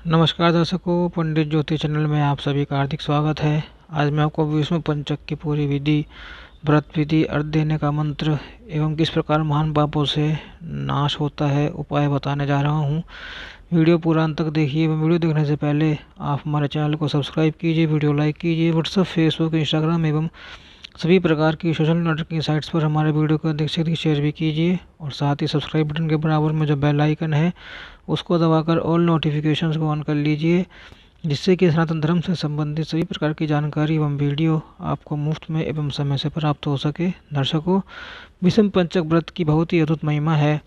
नमस्कार दर्शकों, पंडित ज्योति चैनल में आप सभी का हार्दिक स्वागत है। आज मैं आपको विष्णु पंचक की पूरी विधि, व्रत विधि, अर्घ देने का मंत्र एवं किस प्रकार महान पापों से नाश होता है उपाय बताने जा रहा हूं। वीडियो पूरा अंत तक देखिए एवं वीडियो देखने से पहले आप हमारे चैनल को सब्सक्राइब कीजिए, वीडियो लाइक कीजिए। व्हाट्सएप, फेसबुक, इंस्टाग्राम एवं सभी प्रकार की सोशल नेटवर्किंग साइट्स पर हमारे वीडियो को अधिक से अधिक शेयर भी कीजिए और साथ ही सब्सक्राइब बटन के बराबर में जो बेल आइकन है उसको दबाकर ऑल नोटिफिकेशंस को ऑन कर लीजिए, जिससे कि सनातन धर्म से संबंधित सभी प्रकार की जानकारी एवं वीडियो आपको मुफ्त में एवं समय से प्राप्त हो सके। दर्शकों, विषम पंचक व्रत की बहुत ही अद्भुत महिमा है,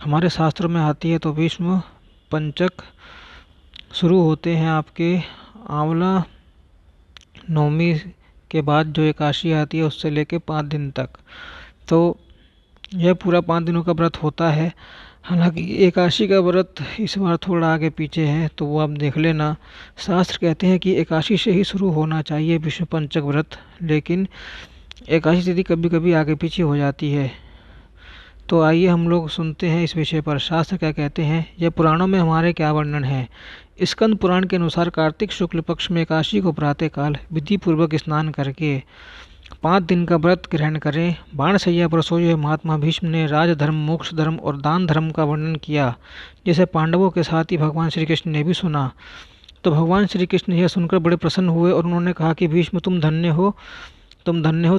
हमारे शास्त्रों में आती है। तो विष्णु पंचक शुरू होते हैं आपके आंवला नवमी के बाद जो एकादशी आती है उससे लेके 5 दिन तक। तो यह पूरा 5 दिनों का व्रत होता है। हालांकि एकादशी का व्रत इस बार थोड़ा आगे पीछे है, तो वो आप देख लेना। शास्त्र कहते हैं कि एकादशी से ही शुरू होना चाहिए विष्णु पंचक व्रत, लेकिन एकादशी तिथि कभी कभी आगे पीछे हो जाती है। तो आइए हम लोग सुनते हैं इस विषय पर शास्त्र क्या कहते हैं, यह पुराणों में हमारे क्या वर्णन है। स्कंद पुराण के अनुसार कार्तिक शुक्ल पक्ष में एकादशी को प्रातःकाल विधि पूर्वक स्नान करके 5 दिन का व्रत ग्रहण करें। बाणशैया पर सोए हुए महात्मा भीष्म ने राजधर्म, मोक्ष धर्म और दान धर्म का वर्णन किया, जिसे पांडवों के साथ ही भगवान श्री कृष्ण ने भी सुना। तो भगवान श्री कृष्ण यह सुनकर बड़े प्रसन्न हुए और उन्होंने कहा कि भीष्म, तुम धन्य हो,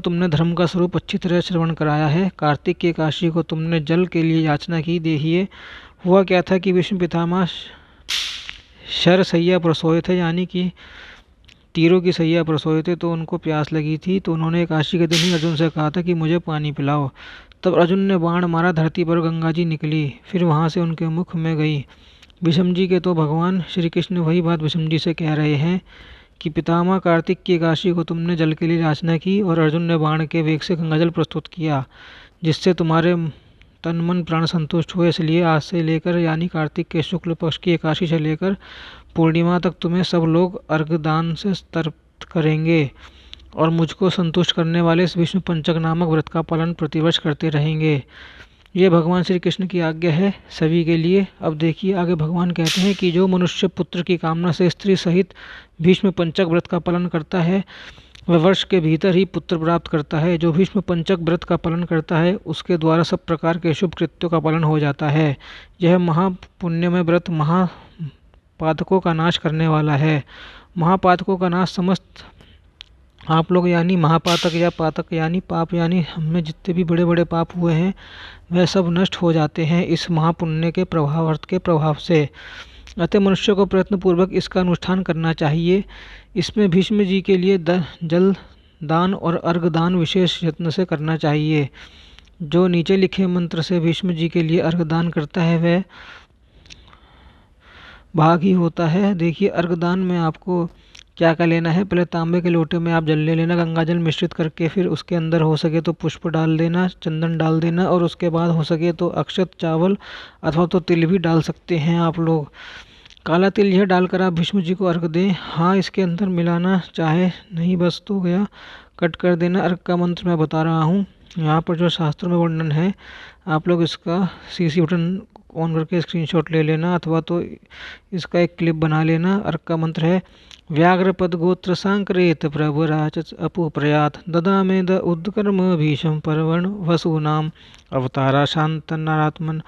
तुमने धर्म का स्वरूप अच्छी तरह श्रवण कराया है। कार्तिक की एकादशी को तुमने जल के लिए याचना की। देखिए हुआ क्या था कि विष्णु पितामह शरशैया पर सोए थे, यानी कि तीरों की सैया पर सोए थे। तो उनको प्यास लगी थी, तो उन्होंने एकादशी के दिन ही अर्जुन से कहा था कि मुझे पानी पिलाओ। तब अर्जुन ने बाण मारा, धरती पर गंगा जी निकली, फिर वहाँ से उनके मुख में गई। विषम जी के तो भगवान श्री कृष्ण वही बात विषम जी से कह रहे हैं कि पितामह, कार्तिक की एकादशी को तुमने जल के लिए याचना की और अर्जुन ने बाण के वेग से गंगा जल प्रस्तुत किया, जिससे तुम्हारे तन मन प्राण संतुष्ट हुए। इसलिए आज से लेकर यानी कार्तिक के शुक्ल पक्ष की एकादशी से लेकर पूर्णिमा तक तुम्हें सब लोग अर्घदान से तर्पण करेंगे और मुझको संतुष्ट करने वाले इस विष्णु पंचक नामक व्रत का पालन प्रतिवर्ष करते रहेंगे। ये भगवान श्री कृष्ण की आज्ञा है सभी के लिए। अब देखिए आगे भगवान कहते हैं कि जो मनुष्य पुत्र की कामना से स्त्री सहित भीष्म पंचक व्रत का पालन करता है वह वर्ष के भीतर ही पुत्र प्राप्त करता है। जो भीष्म पंचक व्रत का पालन करता है उसके द्वारा सब प्रकार के शुभ कृत्यों का पालन हो जाता है। यह महापुण्यमय व्रत महापातकों का नाश करने वाला है। महापातकों का नाश समस्त आप लोग यानी महापातक या पातक यानी पाप, यानी हमें जितने भी बड़े बड़े पाप हुए हैं वह सब नष्ट हो जाते हैं इस महापुण्य के प्रभाव, अर्थ के प्रभाव से। अतः मनुष्य को प्रयत्न पूर्वक इसका अनुष्ठान करना चाहिए। इसमें भीष्म जी के लिए जल दान और अर्घ दान विशेष यत्न से करना चाहिए। जो नीचे लिखे मंत्र से भीष्म जी के लिए अर्घ दान करता है वह भाग ही होता है। देखिए अर्घ दान में आपको क्या क्या लेना है। पहले तांबे के लोटे में आप जल ले लेना, गंगा जल मिश्रित करके, फिर उसके अंदर हो सके तो पुष्प डाल देना, चंदन डाल देना और उसके बाद हो सके तो अक्षत, चावल अथवा तो तिल भी डाल सकते हैं आप लोग। काला तिल यह डालकर आप भीष्म जी को अर्घ दें। हाँ, इसके अंदर मिलाना चाहे नहीं बस तो गया, कट कर देना। अर्घ का मंत्र मैं बता रहा हूँ, यहाँ पर जो शास्त्रों में वर्णन है आप लोग इसका सीसी बटन ऑन करके स्क्रीनशॉट ले लेना अथवा तो इसका एक क्लिप बना लेना। अर्घ का मंत्र है व्याघ्रपद गोत्र सांक्रेत प्रभुराच अपुप्रयात ददामेद उद्कर्म भीषम पर्वण वसूनाम अवतारा शांतनारात्मन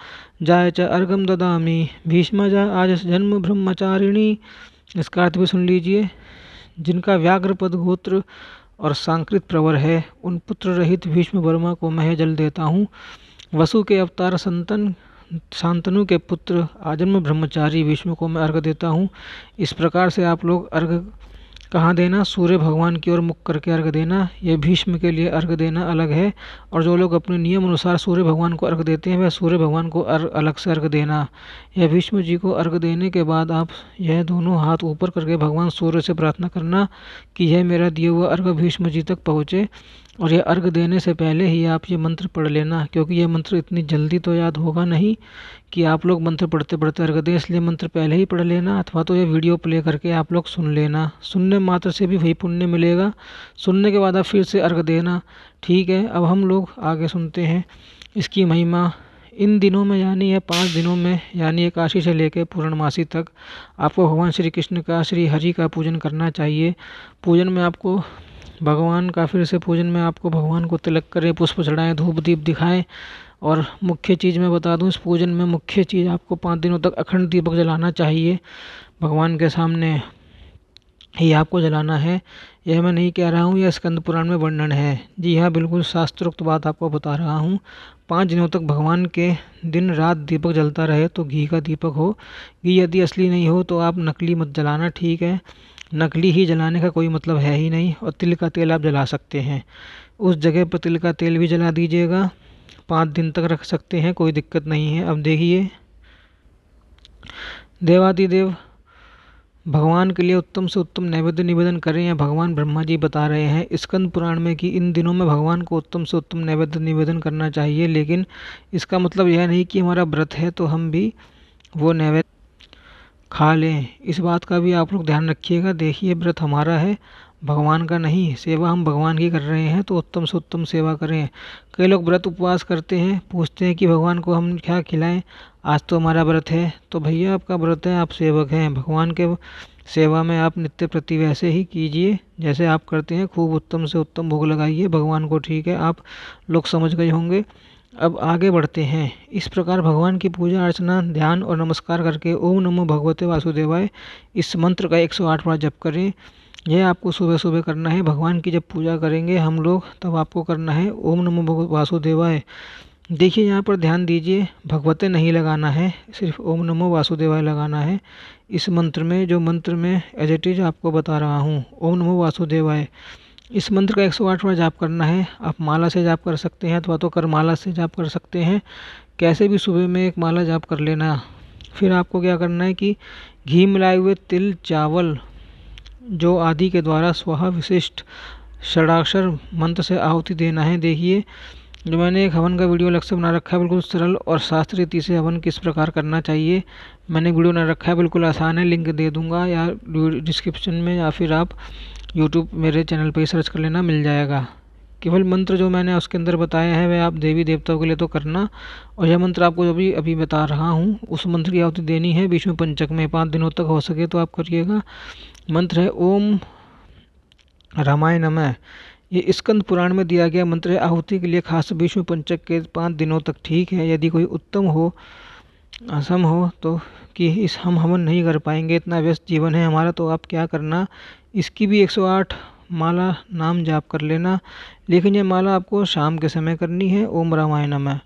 जाय च अर्घम ददामी भीष्मजा आज जन्म ब्रह्मचारिणी। इसका अर्थ भी सुन लीजिए। जिनका व्याघ्रपद गोत्र और सांकृत प्रवर है उन पुत्र रहित भीष्म वर्मा को मैं जल देता हूँ। वसु के अवतार शांतनु के पुत्र आजन्म ब्रह्मचारी भीष्म को मैं अर्घ देता हूँ। इस प्रकार से आप लोग अर्घ कहाँ देना, सूर्य भगवान की ओर मुख करके अर्घ देना। यह भीष्म के लिए अर्घ देना अलग है और जो लोग अपने नियम अनुसार सूर्य भगवान को अर्घ देते हैं वह सूर्य भगवान को अलग से अर्घ देना। यह भीष्म जी को अर्घ देने के बाद आप यह दोनों हाथ ऊपर करके भगवान सूर्य से प्रार्थना करना कि यह मेरा दिया हुआ अर्घ भीष्म जी तक पहुँचे। और यह अर्घ देने से पहले ही आप ये मंत्र पढ़ लेना, क्योंकि यह मंत्र इतनी जल्दी तो याद होगा नहीं कि आप लोग मंत्र पढ़ते पढ़ते अर्घ दें, इसलिए मंत्र पहले ही पढ़ लेना अथवा तो ये वीडियो प्ले करके आप लोग सुन लेना। सुनने मात्र से भी वही पुण्य मिलेगा। सुनने के बाद आप फिर से अर्घ देना। ठीक है, अब हम लोग आगे सुनते हैं इसकी महिमा, इन दिनों में यानी यह 5 दिनों में यानी एकादशी से लेकर पूर्णमासी तक आपको भगवान श्री कृष्ण का, श्री हरि का पूजन करना चाहिए। पूजन में आपको भगवान का फिर से पूजन में आपको भगवान को तिलक करें, पुष्प चढ़ाएं, धूप दीप दिखाएं। और मुख्य चीज़ मैं बता दूं, इस पूजन में मुख्य चीज़ आपको 5 दिनों तक अखंड दीपक जलाना चाहिए। भगवान के सामने ही आपको जलाना है। यह मैं नहीं कह रहा हूँ, यह स्कंद पुराण में वर्णन है। जी हाँ, बिल्कुल शास्त्रोक्त बात आपको बता रहा हूँ। 5 दिनों तक भगवान के दिन रात दीपक जलता रहे तो घी का दीपक हो। घी यदि असली नहीं हो तो आप नकली मत जलाना, ठीक है। नकली ही जलाने का कोई मतलब है ही नहीं। और तिल का तेल आप जला सकते हैं, उस जगह पर तिल का तेल भी जला दीजिएगा। 5 दिन तक रख सकते हैं, कोई दिक्कत नहीं है। अब देखिए, देवादिदेव भगवान के लिए उत्तम से उत्तम नैवेद्य निवेदन करें, या भगवान ब्रह्मा जी बता रहे हैं स्कंद पुराण में कि इन दिनों में भगवान को उत्तम से उत्तम नैवेद्य निवेदन करना चाहिए। लेकिन इसका मतलब यह नहीं कि हमारा व्रत है तो हम भी वो नैवेद्य खा लें। इस बात का भी आप लोग ध्यान रखिएगा। देखिए, व्रत हमारा है, भगवान का नहीं। सेवा हम भगवान की कर रहे हैं तो उत्तम से उत्तम सेवा करें। कई लोग व्रत उपवास करते हैं, पूछते हैं कि भगवान को हम क्या खिलाएं, आज तो हमारा व्रत है। तो भैया, आपका व्रत है, आप सेवक हैं भगवान के। सेवा में आप नित्य प्रति वैसे ही कीजिए जैसे आप करते हैं। खूब उत्तम से उत्तम भोग लगाइए भगवान को, ठीक है। आप लोग समझ गए होंगे। अब आगे बढ़ते हैं। इस प्रकार भगवान की पूजा अर्चना, ध्यान और नमस्कार करके ओम नमो भगवते वासुदेवाय इस मंत्र का 108 बार जप करें। यह आपको सुबह सुबह करना है। भगवान की जब पूजा करेंगे हम लोग तब आपको करना है ओम नमो वासुदेवाय। देखिए, यहाँ पर ध्यान दीजिए, भगवते नहीं लगाना है, सिर्फ ओम नमो वासुदेवाय लगाना है। इस मंत्र में, जो मंत्र में एज इट इज आपको बता रहा हूँ, ओम नमो वासुदेवाय, इस मंत्र का 108 बार जाप करना है। आप माला से जाप कर सकते हैं अथवा तो कर माला से जाप कर सकते हैं। कैसे भी सुबह में एक माला जाप कर लेना। फिर आपको क्या करना है कि घी मिलाए हुए तिल, चावल जो आदि के द्वारा स्वाहा विशिष्ट षडाक्षर मंत्र से आहुति देना है। देखिए, जो मैंने एक हवन का वीडियो अलग से बना रखा है, बिल्कुल सरल और शास्त्र रीति से हवन किस प्रकार करना चाहिए, मैंने वीडियो बना रखा है, बिल्कुल आसान है। लिंक दे दूंगा या डिस्क्रिप्शन में, या फिर आप यूट्यूब मेरे चैनल पर ही सर्च कर लेना, मिल जाएगा। केवल मंत्र जो मैंने उसके अंदर बताया है वह आप देवी देवताओं के लिए तो करना। और यह मंत्र आपको जो भी अभी बता रहा हूँ उस मंत्र की आहुति देनी है विष्णु पंचक में। 5 दिनों तक हो सके तो आप करिएगा। मंत्र है ओम रामाय नमः। ये स्कंद पुराण में दिया गया मंत्र है। आहुति के लिए खास विष्णु पंचक के 5 दिनों तक ठीक है। यदि कोई उत्तम हो, असम हो तो कि इस हम हवन नहीं कर पाएंगे, इतना व्यस्त जीवन है हमारा, तो आप क्या करना, इसकी भी 108 माला नाम जाप कर लेना। लेकिन ये माला आपको शाम के समय करनी है। ओम रामाय नमः,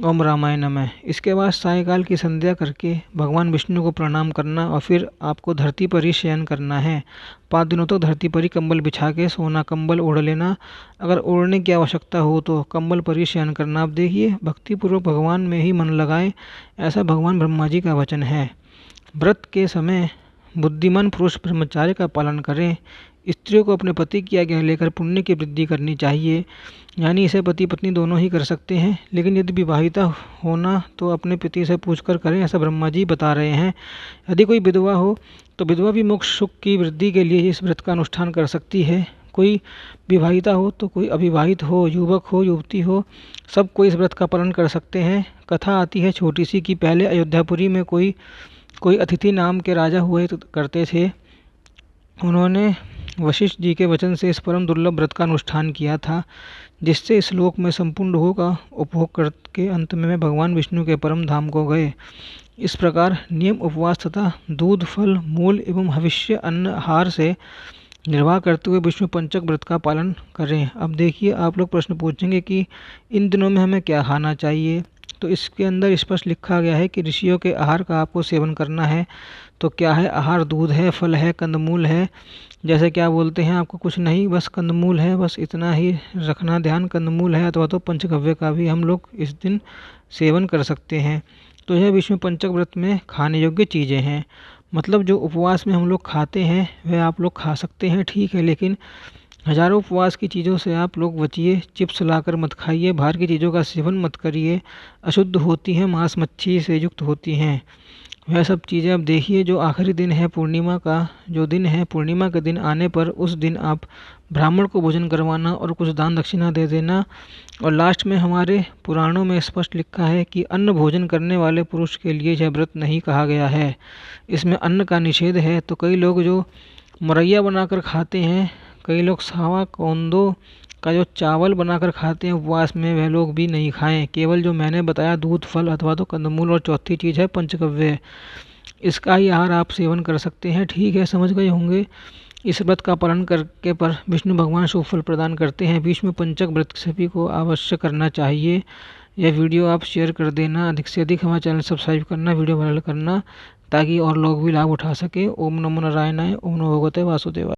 ओम रामाय नमः। इसके बाद सायंकाल की संध्या करके भगवान विष्णु को प्रणाम करना और फिर आपको धरती पर ही शयन करना है। 5 दिनों तक धरती पर ही कंबल बिछा के सोना, कंबल ओढ़ लेना। अगर ओढ़ने की आवश्यकता हो तो कंबल पर ही शयन करना। आप देखिए, भक्तिपूर्वक भगवान में ही मन लगाएं, ऐसा भगवान ब्रह्मा जी का वचन है। व्रत के समय बुद्धिमान पुरुष ब्रह्मचार्य का पालन करें। स्त्रियों को अपने पति की आज्ञा लेकर पुण्य की वृद्धि करनी चाहिए, यानी इसे पति पत्नी दोनों ही कर सकते हैं। लेकिन यदि विवाहिता होना तो अपने पति से पूछकर करें, ऐसा ब्रह्मा जी बता रहे हैं। यदि कोई विधवा हो तो विधवा भी मोक्ष सुख की वृद्धि के लिए इस व्रत का अनुष्ठान कर सकती है। कोई विवाहिता हो तो कोई अविवाहित हो, युवक हो, युवती हो, सब कोई इस व्रत का पालन कर सकते हैं। कथा आती है छोटी सी कि पहले अयोध्यापुरी में कोई अतिथि नाम के राजा हुए करते थे। उन्होंने वशिष्ठ जी के वचन से इस परम दुर्लभ व्रत का अनुष्ठान किया था, जिससे इस लोक में संपूर्ण भोग का उपभोग करके अंत में भगवान विष्णु के परम धाम को गए। इस प्रकार नियम उपवास तथा दूध, फल, मूल एवं हविष्य अन्न आहार से निर्वाह करते हुए विष्णु पंचक व्रत का पालन करें। अब देखिए, आप लोग प्रश्न पूछेंगे कि इन दिनों में हमें क्या खाना चाहिए। तो इसके अंदर स्पष्ट लिखा गया है कि ऋषियों के आहार का आपको सेवन करना है। तो क्या है आहार? दूध है, फल है, कंदमूल है। जैसे क्या बोलते हैं आपको, कुछ नहीं, बस कंदमूल है, बस इतना ही रखना ध्यान। कंदमूल है अथवा तो पंचगव्य का भी हम लोग इस दिन सेवन कर सकते हैं। तो यह विष्णु पंचक व्रत में खाने योग्य चीज़ें हैं। मतलब जो उपवास में हम लोग खाते हैं वह आप लोग खा सकते हैं, ठीक है। लेकिन हजारों उपवास की चीज़ों से आप लोग बचिए। चिप्स लाकर मत खाइए, बाहर की चीज़ों का सेवन मत करिए, अशुद्ध होती हैं, मांस मच्छी से युक्त होती हैं। वह सब चीज़ें अब देखिए। जो आखिरी दिन है पूर्णिमा का, जो दिन है पूर्णिमा के दिन आने पर उस दिन आप ब्राह्मण को भोजन करवाना और कुछ दान दक्षिणा दे देना। और लास्ट में हमारे पुराणों में स्पष्ट लिखा है कि अन्न भोजन करने वाले पुरुष के लिए यह व्रत नहीं कहा गया है, इसमें अन्न का निषेध है। तो कई लोग जो मुरैया बनाकर खाते हैं, कई लोग सावा कौंदो का जो चावल बनाकर खाते हैं उपवास में, वह लोग भी नहीं खाएं। केवल जो मैंने बताया दूध, फल अथवा तो कंदमूल, और चौथी चीज़ है पंचगव्य, इसका ही आहार आप सेवन कर सकते हैं। ठीक है, समझ गए होंगे। इस व्रत का पालन करके पर विष्णु भगवान शुभ फल प्रदान करते हैं। विष्णु पंचक व्रत सभी को अवश्य करना चाहिए। यह वीडियो आप शेयर कर देना, अधिक से अधिक हमारे चैनल सब्सक्राइब करना, वीडियो वायरल करना, ताकि और लोग भी लाभ उठा सके। ओम नमो नारायणाय, ओम नमो भगवते वासुदेवाय।